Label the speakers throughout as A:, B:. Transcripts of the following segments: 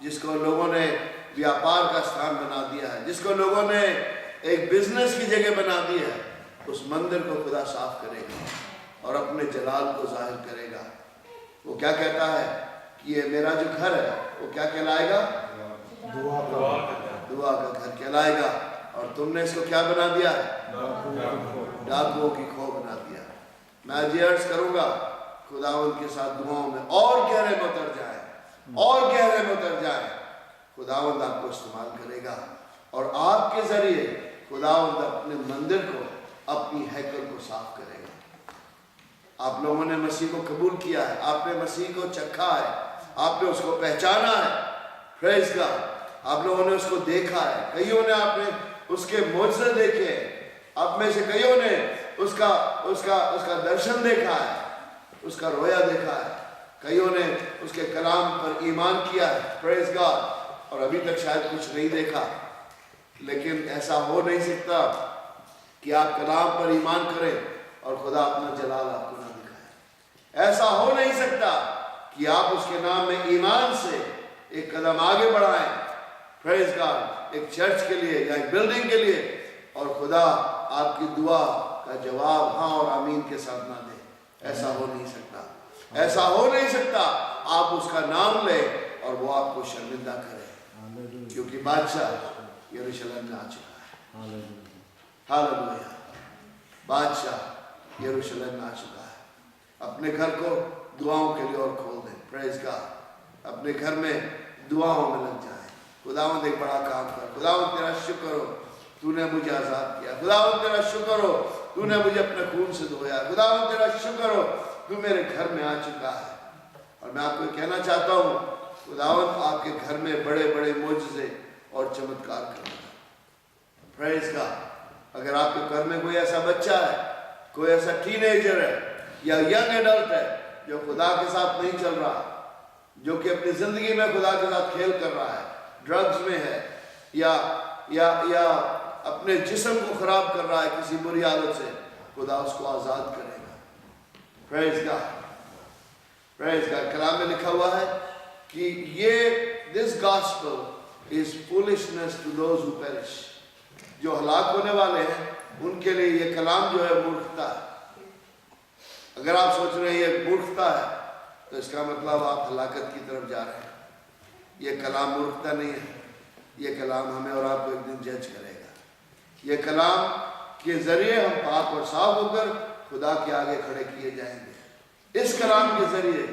A: जिसको लोगों ने व्यापार का स्थान बना दिया है, जिसको लोगों ने एक बिजनेस की जगह बना दी है, उस मंदिर को खुदा साफ करेगा और अपने जलाल को जाहिर करेगा। वो क्या कहता है कि ये मेरा जो घर है वो क्या कहलाएगा? दुआ का घर कहलाएगा। और तुमने इसको क्या बना दिया है? डाकुओं की खो बना दिया। मैं आज अर्ज करूंगा खुदावंद के साथ दुआओं में और गहरे में उतर जाए, और गहरे में उतर जाए। खुदावंद आपको इस्तेमाल करेगा और आपके जरिए खुदावंद अपने मंदिर को, अपनी हैकल को साफ करेगा। आप लोगों ने मसीह को कबूल किया है, आपने मसीह को चखा है, आपने उसको पहचाना है, प्रेज़ गॉड। आप लोगों ने उसको देखा है, कईयों ने आपने उसके मोजज़े देखे, आप में से कईयों ने उसका दर्शन देखा है, उसका रोया देखा है, कईयों ने उसके कलाम पर ईमान किया है, प्रेज़ गॉड। और अभी तक शायद कुछ नहीं देखा, लेकिन ऐसा हो नहीं सकता कि आप कलाम पर ईमान करें और खुदा अपना जलाल आपको ना दिखाए। ऐसा हो नहीं सकता कि आप उसके नाम में ईमान से एक कदम आगे बढ़ाएं, प्रेज़ गॉड, एक चर्च के लिए या एक बिल्डिंग के लिए, और खुदा आपकी दुआ का जवाब हाँ और आमीन के साथ ना दे। ऐसा हो नहीं सकता, ऐसा हो नहीं सकता। आप उसका नाम लें और वो आपको शर्मिंदा करे, क्योंकि बादशाह यरूशलेम में आ चुका है। हालेलुया। बादशाह यरूशलेम में आ चुका है। अपने घर को दुआओं के लिए और खोल दें, प्रेज़ गॉड। अपने घर में दुआओं में लग जाए। खुदावंद एक बड़ा काम कर। खुदावंद तेरा शुक्र हो, तूने मुझे आज़ाद किया। खुदावंद तेरा शुक्र हो, तूने मुझे अपने खून से धोया। खुदावंद तेरा शुक्र हो, तू मेरे घर में आ चुका है। और मैं आपको कहना चाहता हूँ, खुदावंद आपके घर में बड़े बड़े मोजज़े और चमत्कार करेगा, प्रेज़ गॉड। अगर आपके घर में कोई ऐसा बच्चा है, कोई ऐसा टीनेजर है या यंग एडल्ट है जो खुदा के साथ नहीं चल रहा, जो कि अपनी जिंदगी में खुदा के साथ खेल कर रहा है, ड्रग्स में है या अपने जिस्म को खराब कर रहा है किसी बुरी आदत से, खुदा उसको आजाद करेगा, प्रेज़ गॉड, प्रेज़ गॉड। कलाम में लिखा हुआ है कि ये this gospel is foolishness to those who perish. जो हलाक होने वाले हैं उनके लिए ये कलाम जो है मूर्खता है। अगर आप सोच रहे हैं ये मूर्खता है, तो इसका मतलब आप हलाकत की तरफ जा रहे हैं। ये कलाम मूर्खता नहीं है, ये कलाम हमें और आपको एक दिन जज करेगा। ये कलाम के जरिए हम पाक और साफ होकर खुदा के आगे खड़े किए जाएंगे। इस कलाम के जरिए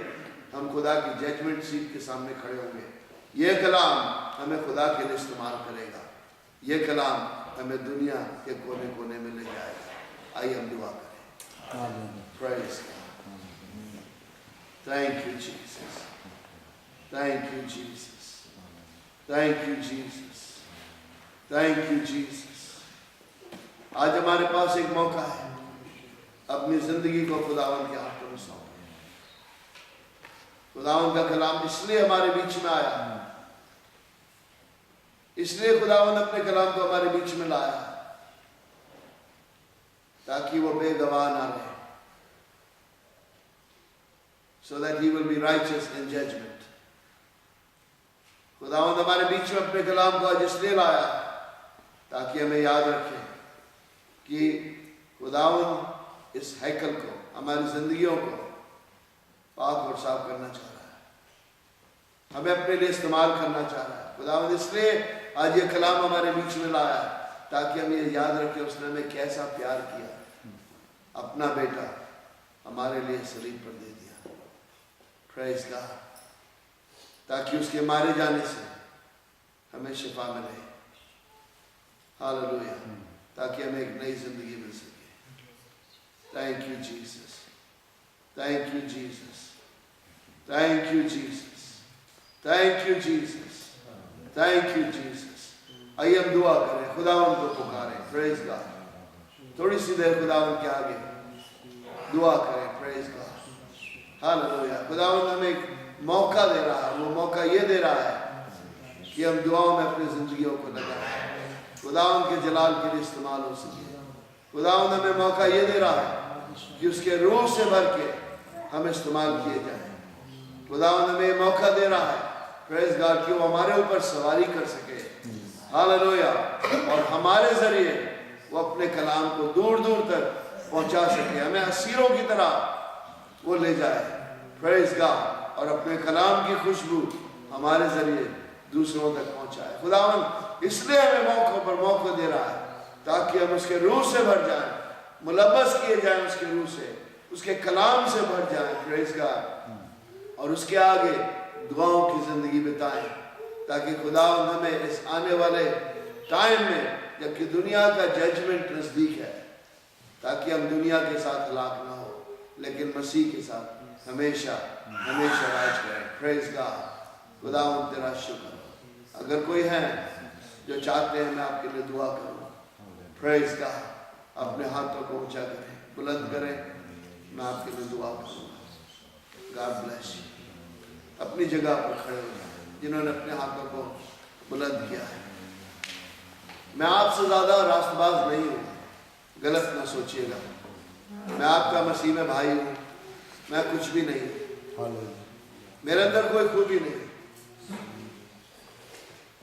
A: हम खुदा की जजमेंट सीट के सामने खड़े होंगे। ये कलाम हमें खुदा के लिए इस्तेमाल करेगा। ये कलाम हमें दुनिया के कोने कोने में ले जाएगा। आइए हम दुआ करें। Praise God. Thank you, Jesus. Thank you, Jesus. Thank you, Jesus. Thank you, Jesus. आज हमारे पास एक मौका है अपनी जिंदगी को खुदावंद के हाथों में सौंपने। खुदावंद का कलाम इसलिए हमारे बीच में आया, इसलिए खुदावंद अपने कलाम को हमारे बीच में लाया ताकि वो बेगवाह ना रहे, so that he will be righteous in judgment. खुदावंद हमारे बीच में अपने कलाम को आज इसलिए लाया ताकि हमें याद रखें कि खुदावंद इस हैकल को, हमारी जिंदगियों को पाक और साफ करना चाह रहा है, हमें अपने लिए इस्तेमाल करना चाह रहा है। खुदावंद इसलिए आज ये कलाम हमारे बीच में लाया ताकि हम ये याद रखें उसने हमें कैसा प्यार किया, अपना बेटा हमारे लिए सलीब पर दे दिया, प्रेज़ गॉड, ताकि उसके मारे जाने से हमें शिफा मिले, हालेलुया, ताकि हमें एक नई जिंदगी मिल सके। Thank you Jesus, thank you Jesus, thank you Jesus, thank you Jesus, thank you Jesus. आइए हम दुआ करें, खुदावंद को पुकारें, प्रेज़ गॉड। थोड़ी सी देर खुदावंद के आगे दुआ करें, प्रेज़ गॉड, हालेलुया। खुदावंद हमें एक मौका दे रहा है, वो मौका ये दे रहा है कि हम दुआओं में अपनी जिंदगियों को लगाएं, खुदावंद के जलाल के लिए इस्तेमाल हो सके। खुदावंद हमें मौका ये दे रहा है कि उसके रूह से भर के हम इस्तेमाल किए जाएं। खुदावंद हमें मौका दे रहा है, प्रेज गॉड कि वो हमारे ऊपर सवारी कर सके, हालेलुया, और हमारे जरिए वो अपने कलाम को दूर दूर तक पहुंचा सके, हमें असीरों की तरह वो ले जाए, प्रेज गॉड, और अपने कलाम की खुशबू हमारे जरिए दूसरों तक पहुंचाए। खुदावन इसलिए हमें मौकों पर मौका दे रहा है ताकि हम उसके रूह से भर जाएं, मुलब्बस किए जाएं उसके रूह से, उसके कलाम से भर जाएं, प्रेज गॉड, और उसके आगे दुआओं की जिंदगी बिताएं, ताकि खुदावन हमें इस आने वाले टाइम में जबकि दुनिया का जजमेंट नजदीक है, ताकि हम दुनिया के साथ हलाक ना हो लेकिन मसीह के साथ हमेशा हमेशा राज करें। प्रेज गॉड, खुदावन तेरा शुक्र। अगर कोई है जो चाहते हैं मैं आपके लिए दुआ करूं, प्रेज गॉड, अपने हाथों को ऊंचा करें, बुलंद करें, मैं आपके लिए दुआ करूंगा। God bless you. अपनी जगह पर खड़े हो जाएं जिन्होंने अपने हाथों को बुलंद किया है। मैं आपसे ज्यादा रास्तबाज नहीं हूं, गलत ना सोचिएगा। मैं आपका मसीह में भाई हूं, मैं कुछ भी नहीं, मेरे अंदर कोई खूबी नहीं।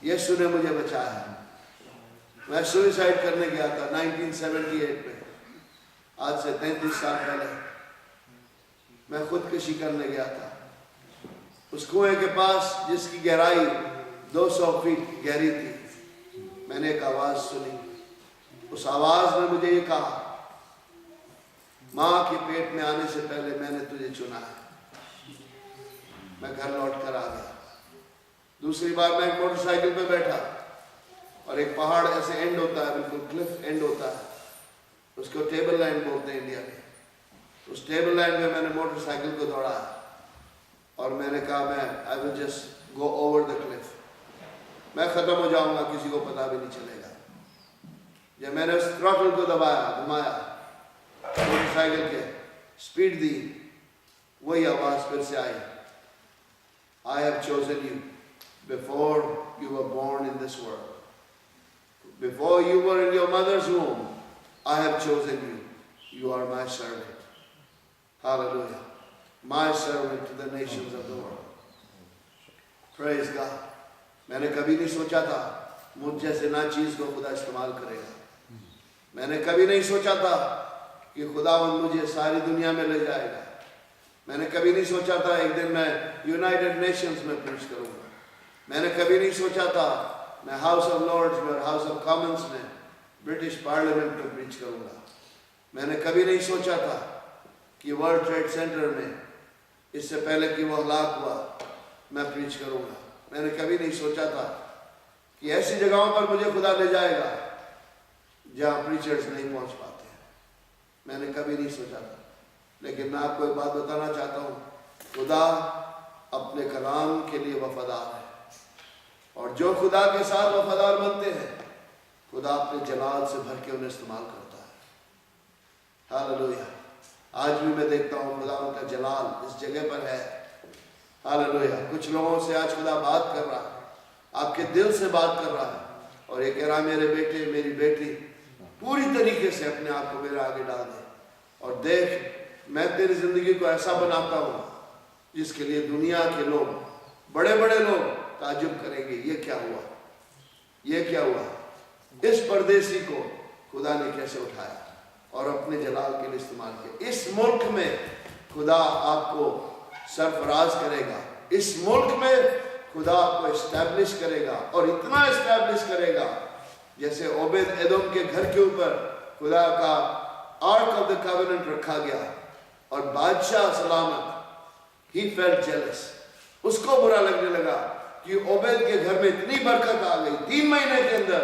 A: यीशु ने मुझे बचाया। मैं सुसाइड करने गया था 1978 में, आज से 33 साल पहले मैं खुदकुशी करने गया था उस कुएं के पास जिसकी गहराई 200 फीट गहरी थी। मैंने एक आवाज सुनी, उस आवाज ने मुझे ये कहा, माँ के पेट में आने से पहले मैंने तुझे चुना है। मैं घर लौट कर आ गया। दूसरी बार मैं एक मोटरसाइकिल पे बैठा और एक पहाड़ ऐसे एंड होता है, बिल्कुल क्लिफ एंड होता है, उसको टेबल लैंड बोलते हैं इंडिया में। उस टेबल लैंड में मैंने मोटरसाइकिल को दौड़ाया और मैंने कहा मैं I will just go over the Cliff, मैं खत्म हो जाऊंगा, किसी को पता भी नहीं चलेगा। जब मैंने उस थ्रॉटल को दबाया, घुमाया, मोटरसाइकिल के स्पीड दी, वही आवाज फिर से आई, I have chosen you before you were born in this world. Before you were in your mother's womb, I have chosen you. You are my servant. Hallelujah. My servant to the nations of the world. Praise God. मैंने कभी नहीं सोचा था मुझ जैसे ना चीज को खुदा इस्तेमाल करेगा। मैंने कभी नहीं सोचा था कि खुदावंद मुझे सारी दुनिया में ले जाएगा। मैंने कभी नहीं सोचा था एक दिन मैं यूनाइटेड नेशंस में प्रीच करूंगा। मैंने कभी नहीं सोचा था मैं हाउस ऑफ लॉर्ड्स में और हाउस ऑफ कॉमन्स में ब्रिटिश पार्लियामेंट में प्रीच करूंगा। मैंने कभी नहीं सोचा था कि वर्ल्ड ट्रेड सेंटर में इससे पहले कि वो हलाक हुआ मैं प्रीच करूंगा। मैंने कभी नहीं सोचा था कि ऐसी जगहों पर मुझे खुदा ले जाएगा जहां प्रीचर्स नहीं पहुंच पाते। मैंने कभी नहीं सोचा था, लेकिन मैं आपको एक बात बताना चाहता हूँ, खुदा अपने कलाम के लिए वफादार है, और जो खुदा के साथ वफादार बनते हैं खुदा अपने जलाल से भर के उन्हें इस्तेमाल करता है। हालेलुया। आज भी मैं देखता हूँ खुदा का जलाल इस जगह पर है। हालेलुया। कुछ लोगों से आज खुदा बात कर रहा है, आपके दिल से बात कर रहा है, और ये कह रहा मेरे बेटे मेरी बेटी पूरी तरीके से अपने आप को मेरे आगे डाल दे और देख मैं तेरी जिंदगी को ऐसा बनाता हूँ जिसके लिए दुनिया के लोग, बड़े बड़े लोग ताजुब करेंगे, ये क्या हुआ, ये क्या हुआ। इस परदेसी को खुदा ने कैसे उठाया और अपने जलाल के लिए इस्तेमाल किया। इस मुल्क में खुदा आपको सरफराज करेगा, इस मुल्क में खुदा आपको एस्टैब्लिश करेगा, और इतना एस्टैब्लिश करेगा जैसे ओबेद एदोम के घर के ऊपर खुदा का आर्क ऑफ द कवेनेंट रखा गया और बादशाह सलामत, ही फेल्ट जेलस, उसको बुरा लगने लगा कि ओबेद के घर में इतनी बरकत आ गई, 3 महीने के अंदर